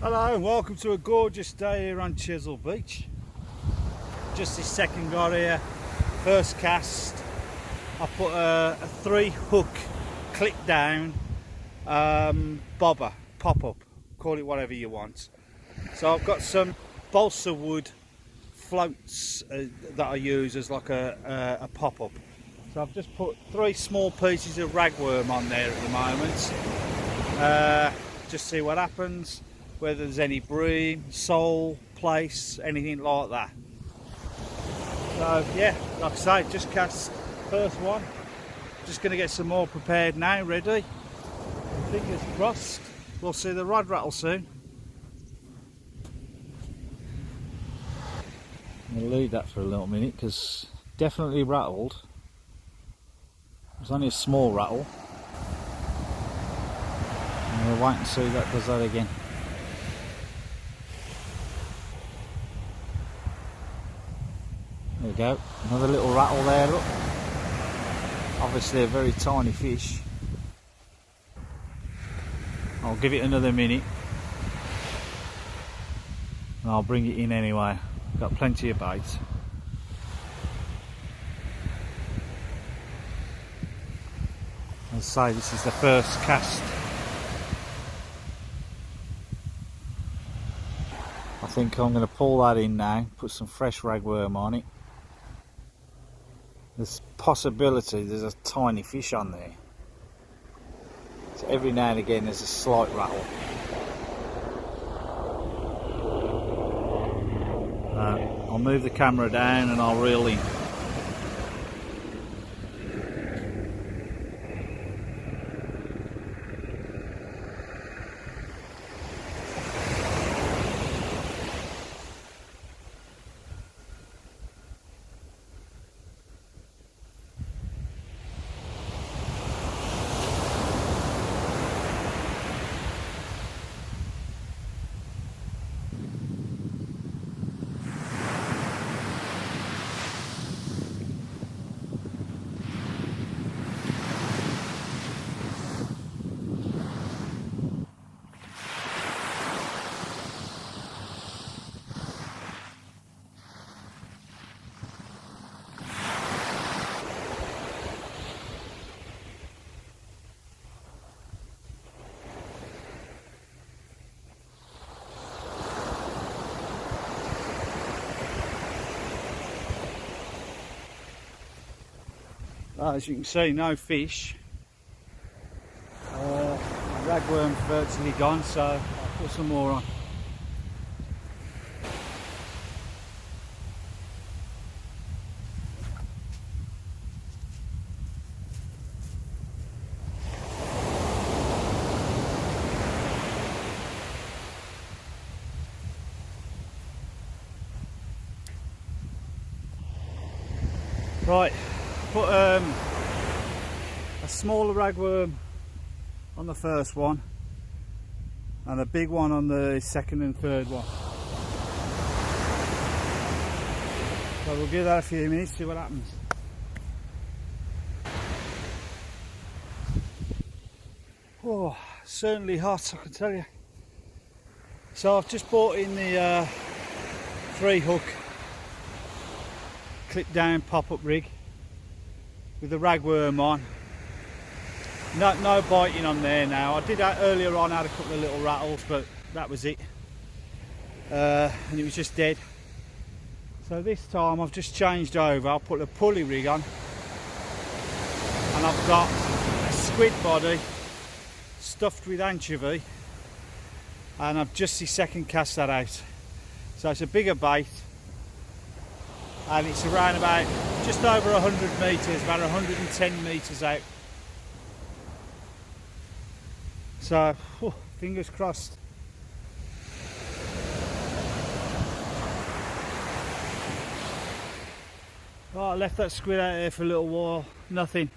Hello and welcome to a gorgeous day here on Chesil Beach. Just this second got here, first cast. I put a 3-hook click down bobber, pop-up, call it whatever you want. So I've got some balsa-wood floats that I use as like a pop-up. So I've just put 3 small pieces of ragworm on there at the moment. Just see what happens. Whether there's any bream, sole, place, anything like that. So yeah, like I say, just cast first one. Just going to get some more prepared now, ready. Fingers crossed. We'll see the rod rattle soon. I'm going to leave that for a little minute because definitely rattled. It was only a small rattle. And we'll wait and see that does that again. There we go, another little rattle there, look. Obviously a very tiny fish. I'll give it another minute. And I'll bring it in anyway. Got plenty of bait. As I say, this is the first cast. I think I'm going to pull that in now, put some fresh ragworm on it. There's possibility there's a tiny fish on there. So every now and again there's a slight rattle. I'll move the camera down and I'll reel in. As you can see, no fish. Ragworm's virtually gone, so I'll put some more on. Right, put a smaller ragworm on the first one and a big one on the second and third one. So we'll give that a few minutes, see what happens. Oh, certainly hot, I can tell you. So I've just brought in the 3-hook clip down pop-up rig with the ragworm on. No biting on there now. I did that earlier on, I had a couple of little rattles, but that was it. And it was just dead. So this time I've just changed over. I'll put a pulley rig on. And I've got a squid body stuffed with anchovy. And I've just the second cast that out. So it's a bigger bait. And it's around about just over 100 metres, about 110 metres out. So, fingers crossed. Right, I left that squid out there for a little while, nothing.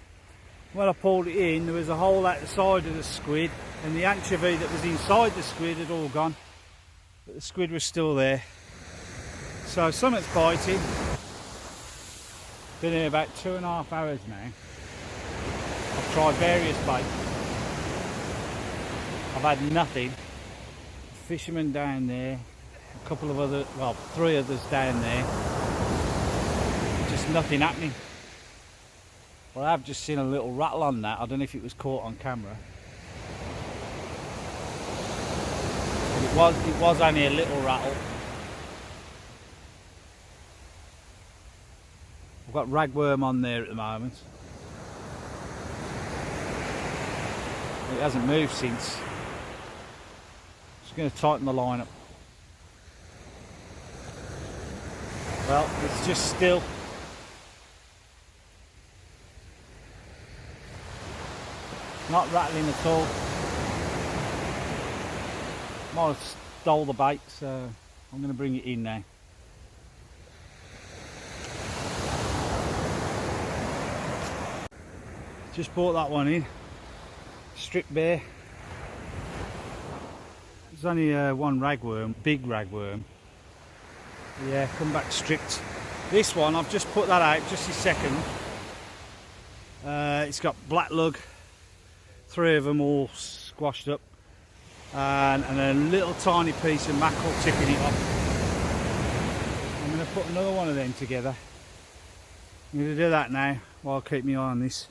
When I pulled it in, there was a hole out the side of the squid, and the anchovy that was inside the squid had all gone, but the squid was still there. So something's biting. Been here about 2.5 hours now. I've tried various baits. I've had nothing. fishermen down there, a couple of other, well, 3 others down there. Just nothing happening. Well, I've just seen a little rattle on that. I don't know if it was caught on camera. But it was only a little rattle. I've got ragworm on there at the moment. It hasn't moved since. Just going to tighten the line up. Well, it's just still. Not rattling at all. Might have stole the bait, so I'm going to bring it in now. Just brought that one in. Strip bare. There's only one ragworm, big ragworm. Yeah, come back stripped. This one, I've just put that out just a second. It's got black lug, 3 of them all squashed up, and a little tiny piece of mackerel tipping it off. I'm going to put another one of them together. I'm going to do that now while I keep my eye on this.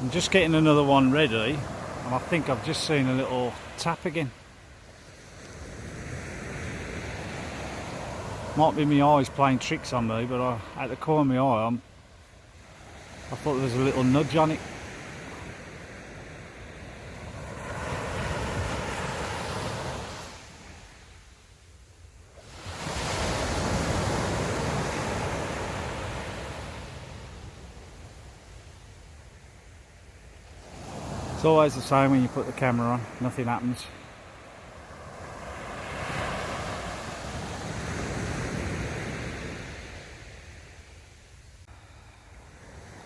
I'm just getting another one ready, and I think I've just seen a little tap again. Might be my eyes playing tricks on me, but at the corner of my eye, I thought there was a little nudge on it. It's always the same when you put the camera on, nothing happens.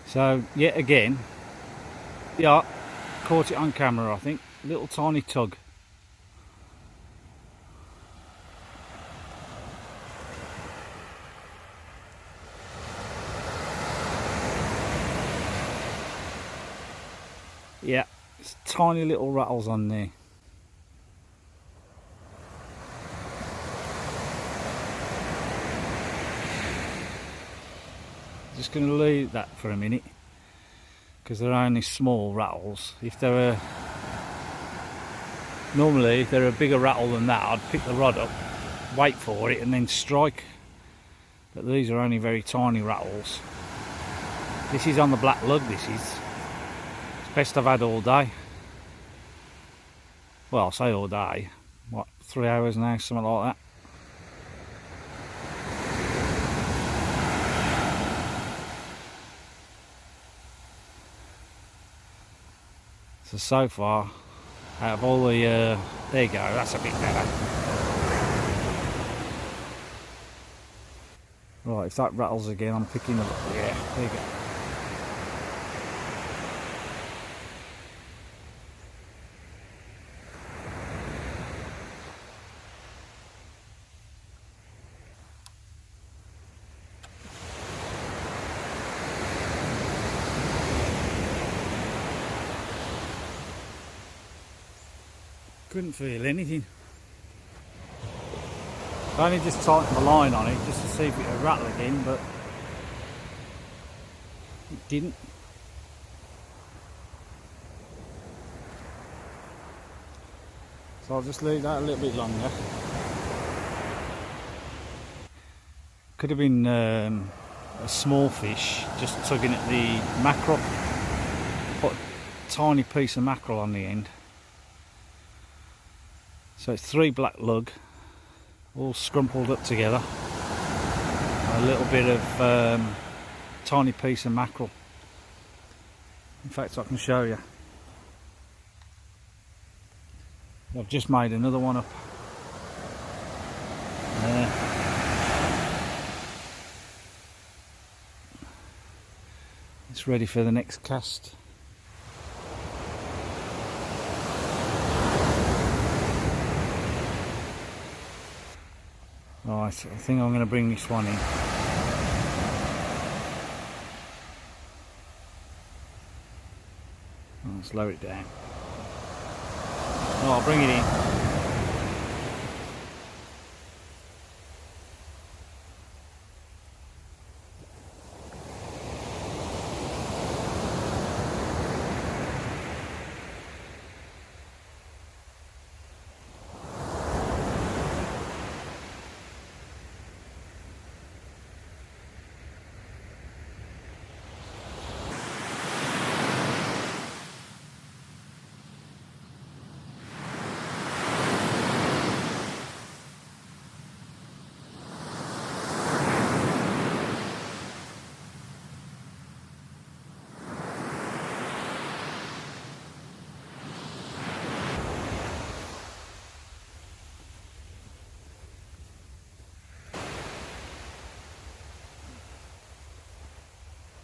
So, yet again, yeah, caught it on camera I think, little tiny tug. Yeah, it's tiny little rattles on there. Just going to leave that for a minute because they're only small rattles. If they're normally if they're a bigger rattle than that, I'd pick the rod up, wait for it and then strike, but these are only very tiny rattles. This is on the black lug. This is best I've had all day. Well, I'll say all day, what, 3 hours now, something like that. So far, out of all the, there you go, that's a bit better. Right, if that rattles again, I'm picking up, yeah, there you go. Couldn't feel anything. I only just tightened the line on it just to see if it would rattle again, but it didn't. So I'll just leave that a little bit longer. Could have been a small fish just tugging at the mackerel. Put a tiny piece of mackerel on the end. So it's 3 black lug, all scrumpled up together. A little bit of tiny piece of mackerel. In fact, I can show you. I've just made another one up. There. It's ready for the next cast. Right, I think I'm going to bring this one in. Let's lower it down. I'll bring it in.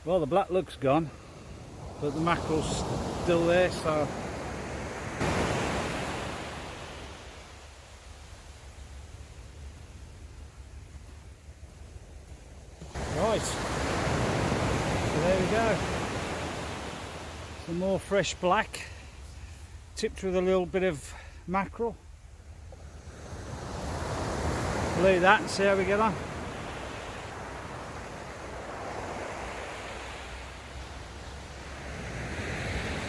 Well, the black lug's gone, but the mackerel's still there, so right, so there we go. Some more fresh black, tipped with a little bit of mackerel. Leave that and see how we get on.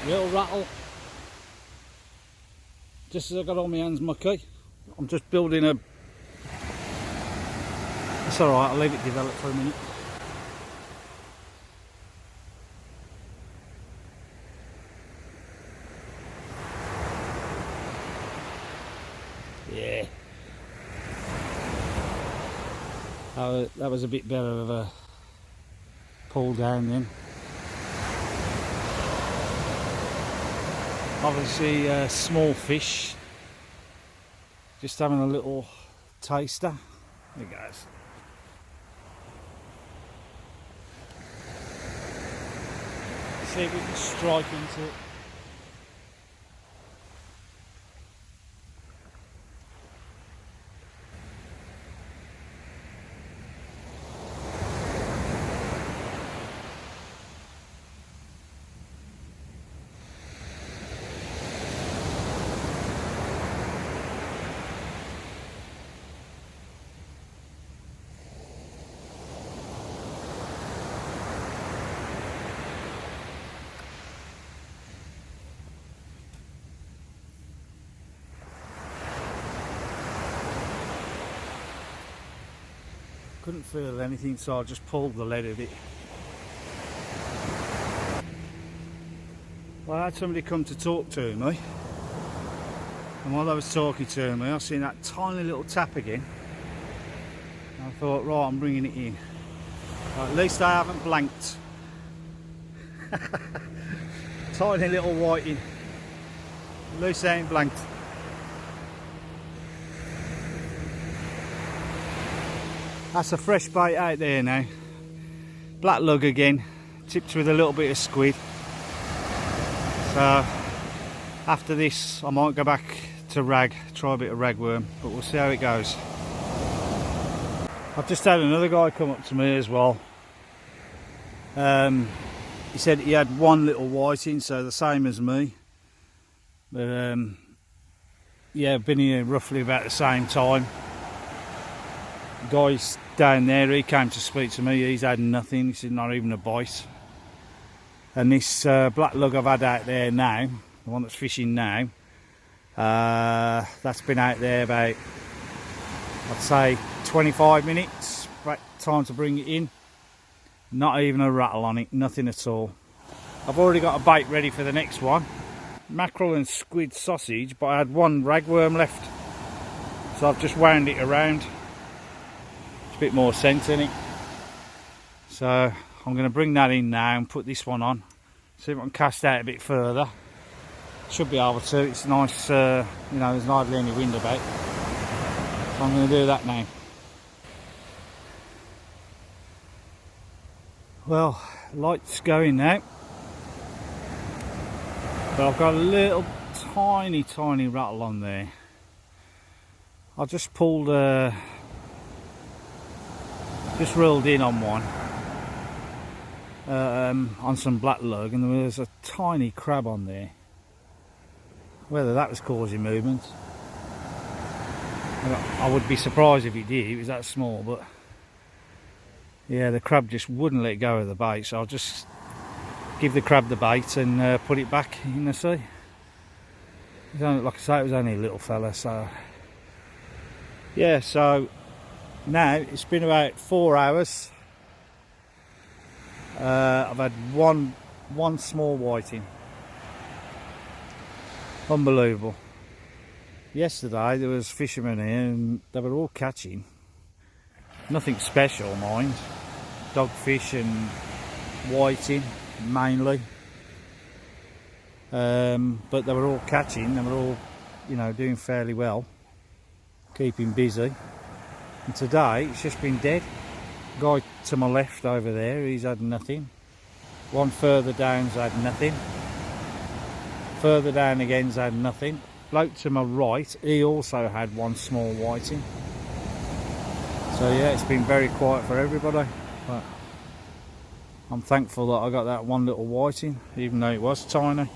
Little rattle, just as I got all my hands mucky. I'm just building a, it's alright, I'll leave it develop for a minute. Yeah, that was a bit better of a pull down then. Obviously small fish, just having a little taster. There it goes. See if we can strike into it. Couldn't feel anything, so I just pulled the lead of it. Well, I had somebody come to talk to me, and while I was talking to me I seen that tiny little tap again. And I thought, right, I'm bringing it in. Well, at least I haven't blanked. Tiny little whiting. At least I ain't blanked. That's a fresh bait out there now. Black lug again, tipped with a little bit of squid. So after this I might go back to rag, try a bit of ragworm, but we'll see how it goes. I've just had another guy come up to me as well. He said he had one little whiting, so the same as me. But yeah, I've been here roughly about the same time. Guys down there, he came to speak to me, he's had nothing, he said not even a bite. And this black lug I've had out there now, the one that's fishing now, that's been out there about, I'd say 25 minutes, right, time to bring it in. Not even a rattle on it, nothing at all. I've already got a bait ready for the next one. Mackerel and squid sausage, but I had one ragworm left, so I've just wound it around. Bit more scent in it, so I'm going to bring that in now and put this one on, see if I can cast out a bit further. Should be able to. It's nice, you know, there's hardly any wind about, so I'm going to do that now. Well, light's going now, but I've got a little tiny rattle on there. I just pulled just reeled in on one on some black lug, and there was a tiny crab on there. whether that was causing movement. I would be surprised if it did, it was that small, but yeah, the crab just wouldn't let go of the bait, so I'll just give the crab the bait and put it back in the sea. It's only, like I say, it was only a little fella, so yeah. So now it's been about 4 hours. I've had one small whiting. Unbelievable. Yesterday there was fishermen here and they were all catching. Nothing special, mind. Dogfish and whiting mainly. But they were all catching, they were all, you know, doing fairly well. Keeping busy. And today it's just been dead. Guy to my left over there, he's had nothing. One further down's had nothing. Further down again's had nothing. Bloke to my right, he also had one small whiting. So yeah, it's been very quiet for everybody. But I'm thankful that I got that one little whiting, even though it was tiny.